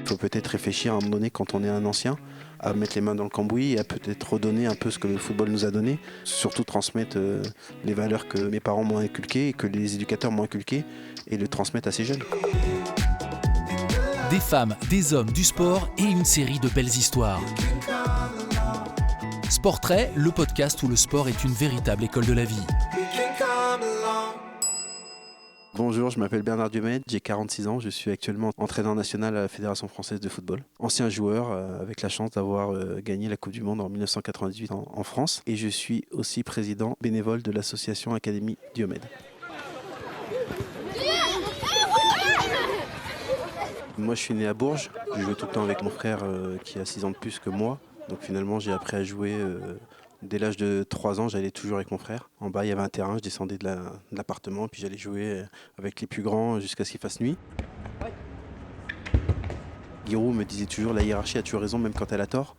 Il faut peut-être réfléchir à un moment donné, quand on est un ancien, à mettre les mains dans le cambouis et à peut-être redonner un peu ce que le football nous a donné. Surtout transmettre les valeurs que mes parents m'ont inculquées et que les éducateurs m'ont inculquées et le transmettre à ces jeunes. Des femmes, des hommes, du sport et une série de belles histoires. Sportrait, le podcast où le sport est une véritable école de la vie. Bonjour, je m'appelle Bernard Diomède, j'ai 46 ans, je suis actuellement entraîneur national à la Fédération française de football. Ancien joueur avec la chance d'avoir gagné la Coupe du Monde en 1998 en France. Et je suis aussi président bénévole de l'association Académie Diomède. Moi je suis né à Bourges, je jouais tout le temps avec mon frère qui a 6 ans de plus que moi. Donc finalement j'ai appris à jouer dès l'âge de 3 ans, j'allais toujours avec mon frère. En bas il y avait un terrain, je descendais de l'appartement puis j'allais jouer avec les plus grands jusqu'à ce qu'il fasse nuit. Giroud me disait toujours la hiérarchie a toujours raison même quand elle a tort.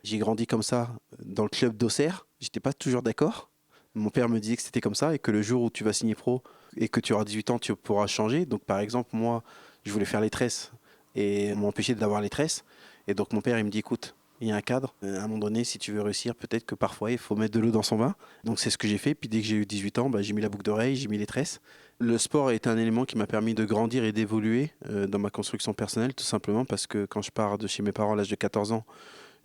J'ai grandi comme ça dans le club d'Auxerre, j'étais pas toujours d'accord. Mon père me disait que c'était comme ça et que le jour où tu vas signer pro et que tu auras 18 ans, tu pourras changer. Donc par exemple, moi, je voulais faire les tresses et on m'a empêché d'avoir les tresses. Et donc mon père, il me dit, écoute, il y a un cadre. À un moment donné, si tu veux réussir, peut-être que parfois, il faut mettre de l'eau dans son vin. Donc c'est ce que j'ai fait. Puis dès que j'ai eu 18 ans, j'ai mis la boucle d'oreille, j'ai mis les tresses. Le sport est un élément qui m'a permis de grandir et d'évoluer dans ma construction personnelle, tout simplement parce que quand je pars de chez mes parents à l'âge de 14 ans,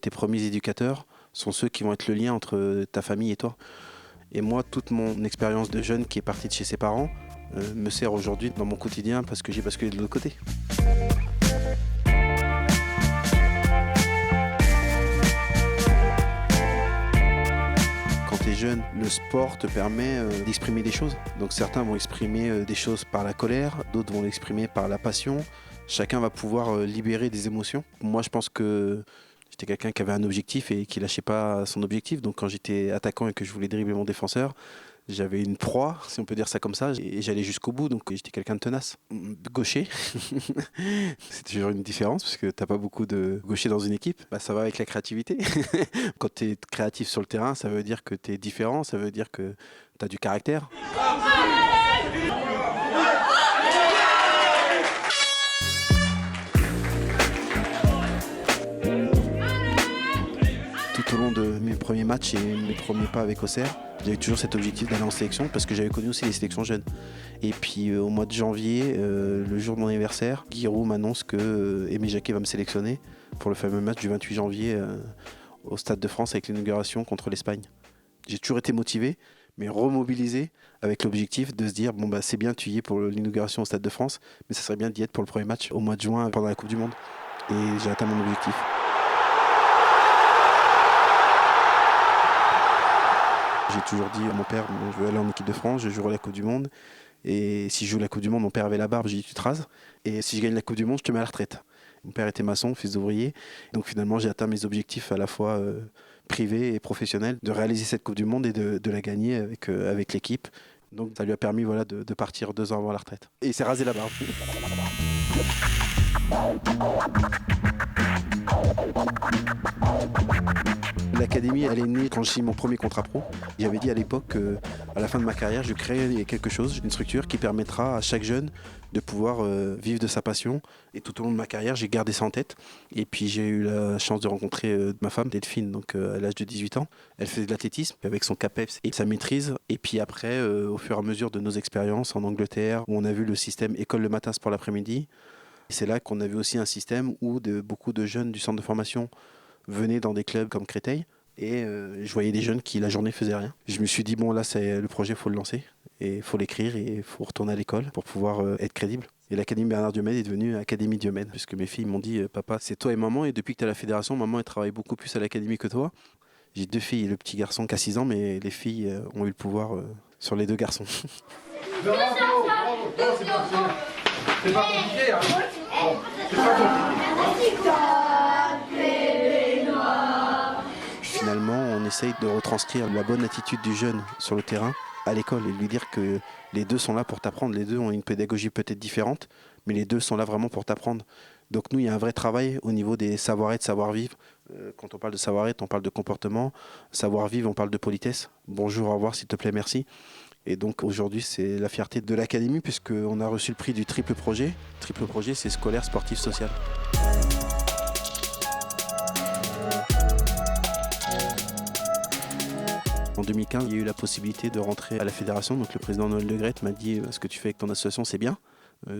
tes premiers éducateurs sont ceux qui vont être le lien entre ta famille et toi. Et moi, toute mon expérience de jeune qui est partie de chez ses parents me sert aujourd'hui dans mon quotidien parce que j'ai basculé de l'autre côté. Quand tu es jeune, le sport te permet d'exprimer des choses. Donc certains vont exprimer des choses par la colère, d'autres vont l'exprimer par la passion. Chacun va pouvoir libérer des émotions. Moi, je pense que j'étais quelqu'un qui avait un objectif et qui lâchait pas son objectif. Donc quand j'étais attaquant et que je voulais dribbler mon défenseur, j'avais une proie, si on peut dire ça comme ça, et j'allais jusqu'au bout. Donc j'étais quelqu'un de tenace. Gaucher, c'est toujours une différence parce que t'as pas beaucoup de gauchers dans une équipe. Ça va avec la créativité. Quand tu es créatif sur le terrain, ça veut dire que tu es différent, ça veut dire que tu as du caractère. Tout au long de mes premiers matchs et mes premiers pas avec Auxerre, j'avais toujours cet objectif d'aller en sélection parce que j'avais connu aussi les sélections jeunes. Et puis au mois de janvier, le jour de mon anniversaire, Giroud m'annonce que Aimé Jacquet va me sélectionner pour le fameux match du 28 janvier au Stade de France avec l'inauguration contre l'Espagne. J'ai toujours été motivé, mais remobilisé avec l'objectif de se dire c'est bien, tu y es pour l'inauguration au Stade de France, mais ça serait bien d'y être pour le premier match au mois de juin pendant la Coupe du Monde. Et j'ai atteint mon objectif. J'ai toujours dit à mon père, je veux aller en équipe de France, je jouerai la Coupe du Monde. Et si je joue la Coupe du Monde, mon père avait la barbe, j'ai dit tu te rases. Et si je gagne la Coupe du Monde, je te mets à la retraite. Mon père était maçon, fils d'ouvrier. Donc finalement, j'ai atteint mes objectifs à la fois privés et professionnels, de réaliser cette Coupe du Monde et de la gagner avec l'équipe. Donc ça lui a permis de partir 2 ans avant la retraite. Et il s'est rasé la barbe. L'académie, elle est née quand j'ai signé mon premier contrat pro. J'avais dit à l'époque qu'à la fin de ma carrière, je créerai quelque chose, une structure qui permettra à chaque jeune de pouvoir vivre de sa passion. Et tout au long de ma carrière, j'ai gardé ça en tête. Et puis j'ai eu la chance de rencontrer ma femme, Delphine, donc à l'âge de 18 ans. Elle faisait de l'athlétisme avec son CAPEPS et sa maîtrise. Et puis après, au fur et à mesure de nos expériences en Angleterre, où on a vu le système école le matin, sport l'après-midi, c'est là qu'on a vu aussi un système où beaucoup de jeunes du centre de formation venaient dans des clubs comme Créteil et je voyais des jeunes qui la journée faisaient rien. Je me suis dit là c'est le projet, faut le lancer et il faut l'écrire et il faut retourner à l'école pour pouvoir être crédible. Et l'Académie Bernard Diomède est devenue Académie Diomède puisque mes filles m'ont dit papa c'est toi et maman et depuis que tu es à la fédération, maman elle travaille beaucoup plus à l'académie que toi. J'ai 2 filles et le petit garçon qui a 6 ans mais les filles ont eu le pouvoir sur les 2 garçons. Bravo, c'est pas compliqué, hein. C'est pas compliqué. Finalement, on essaye de retranscrire la bonne attitude du jeune sur le terrain à l'école et lui dire que les deux sont là pour t'apprendre. Les deux ont une pédagogie peut-être différente, mais les deux sont là vraiment pour t'apprendre. Donc nous, il y a un vrai travail au niveau des savoir-être, savoir-vivre. Quand on parle de savoir-être, on parle de comportement. Savoir-vivre, on parle de politesse. Bonjour, au revoir, s'il te plaît, merci. Et donc aujourd'hui, c'est la fierté de l'académie puisqu'on a reçu le prix du triple projet. Triple projet, c'est scolaire, sportif, social. En 2015, il y a eu la possibilité de rentrer à la fédération. Donc le président Noël Le Graët m'a dit ce que tu fais avec ton association, c'est bien.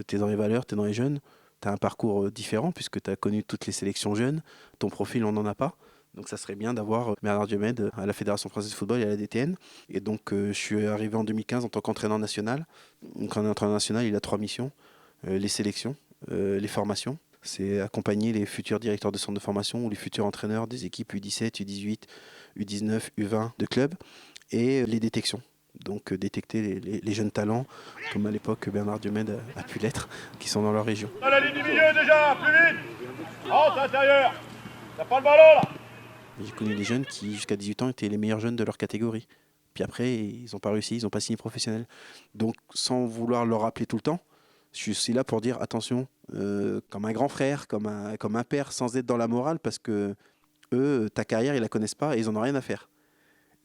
Tu es dans les valeurs, tu es dans les jeunes. Tu as un parcours différent puisque tu as connu toutes les sélections jeunes. Ton profil, on n'en a pas. Donc ça serait bien d'avoir Bernard Diomède à la Fédération française de football et à la DTN. Et donc je suis arrivé en 2015 en tant qu'entraîneur national. Donc un entraîneur national, il a 3 missions. Les sélections, les formations. C'est accompagner les futurs directeurs de centres de formation ou les futurs entraîneurs des équipes U17, U18, U19, U20 de clubs. Et les détections. Donc détecter les jeunes talents, comme à l'époque Bernard Diomède a pu l'être, qui sont dans leur région. À la ligne du milieu déjà, plus vite. Rentre à l'intérieur. T'as pas le ballon là. J'ai connu des jeunes qui, jusqu'à 18 ans, étaient les meilleurs jeunes de leur catégorie. Puis après, ils n'ont pas réussi, ils n'ont pas signé professionnel. Donc, sans vouloir leur rappeler tout le temps, je suis aussi là pour dire attention, comme un grand frère, comme un père, sans être dans la morale, parce que eux, ta carrière, ils ne la connaissent pas et ils n'en ont rien à faire.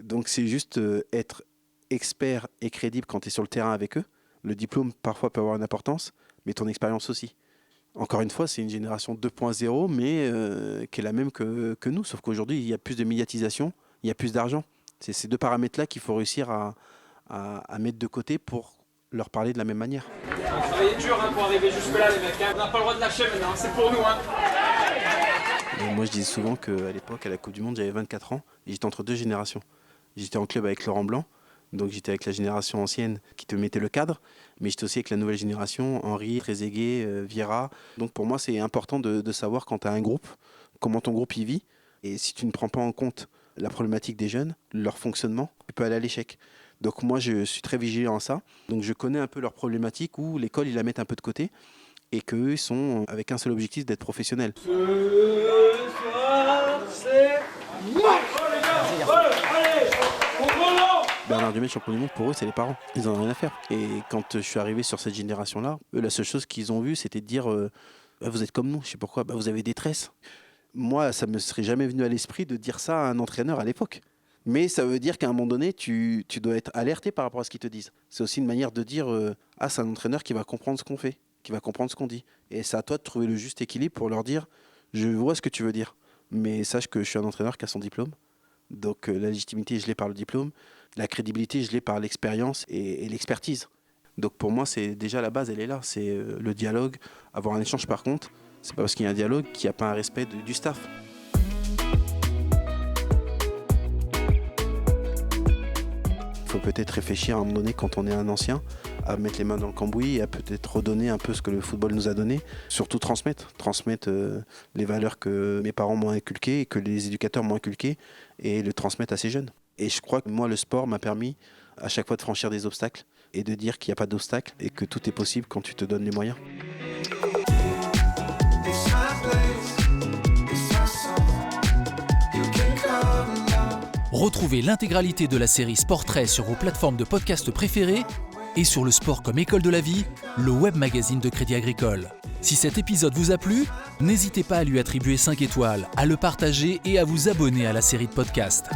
Donc, c'est juste être expert et crédible quand tu es sur le terrain avec eux. Le diplôme, parfois, peut avoir une importance, mais ton expérience aussi. Encore une fois, c'est une génération 2.0, mais qui est la même que nous. Sauf qu'aujourd'hui, il y a plus de médiatisation, il y a plus d'argent. C'est ces 2 paramètres-là qu'il faut réussir à mettre de côté pour leur parler de la même manière. On travaillait dur pour arriver jusque-là, les mecs. On n'a pas le droit de lâcher maintenant, c'est pour nous. Et moi, je disais souvent qu'à l'époque, à la Coupe du Monde, j'avais 24 ans et j'étais entre 2 générations. J'étais en club avec Laurent Blanc. Donc j'étais avec la génération ancienne qui te mettait le cadre, mais j'étais aussi avec la nouvelle génération, Henry, Trezeguet, Vieira. Donc pour moi, c'est important de savoir quand tu as un groupe, comment ton groupe y vit. Et si tu ne prends pas en compte la problématique des jeunes, leur fonctionnement, tu peux aller à l'échec. Donc moi, je suis très vigilant à ça. Donc je connais un peu leurs problématiques où l'école, ils la mettent un peu de côté et qu'eux, ils sont avec un seul objectif d'être professionnels. Ce soir, c'est moi. Bernard Diomède, champion du monde, pour eux, c'est les parents. Ils n'en ont rien à faire. Et quand je suis arrivé sur cette génération-là, eux, la seule chose qu'ils ont vue, c'était de dire vous êtes comme nous, je sais pourquoi, vous avez des tresses. Moi, ça ne me serait jamais venu à l'esprit de dire ça à un entraîneur à l'époque. Mais ça veut dire qu'à un moment donné, tu dois être alerté par rapport à ce qu'ils te disent. C'est aussi une manière de dire c'est un entraîneur qui va comprendre ce qu'on fait, qui va comprendre ce qu'on dit. Et c'est à toi de trouver le juste équilibre pour leur dire je vois ce que tu veux dire, mais sache que je suis un entraîneur qui a son diplôme. Donc la légitimité, je l'ai par le diplôme. La crédibilité, je l'ai par l'expérience et l'expertise. Donc pour moi, c'est déjà la base, elle est là. C'est le dialogue, avoir un échange. Par contre, c'est pas parce qu'il y a un dialogue qu'il n'y a pas un respect du staff. Il faut peut-être réfléchir à un moment donné, quand on est un ancien, à mettre les mains dans le cambouis et à peut-être redonner un peu ce que le football nous a donné. Surtout transmettre les valeurs que mes parents m'ont inculquées et que les éducateurs m'ont inculquées et le transmettre à ces jeunes. Et je crois que moi, le sport m'a permis à chaque fois de franchir des obstacles et de dire qu'il n'y a pas d'obstacle et que tout est possible quand tu te donnes les moyens. Retrouvez l'intégralité de la série Sport 13 sur vos plateformes de podcast préférées et sur Le Sport comme école de la vie, le web magazine de Crédit Agricole. Si cet épisode vous a plu, n'hésitez pas à lui attribuer 5 étoiles, à le partager et à vous abonner à la série de podcasts.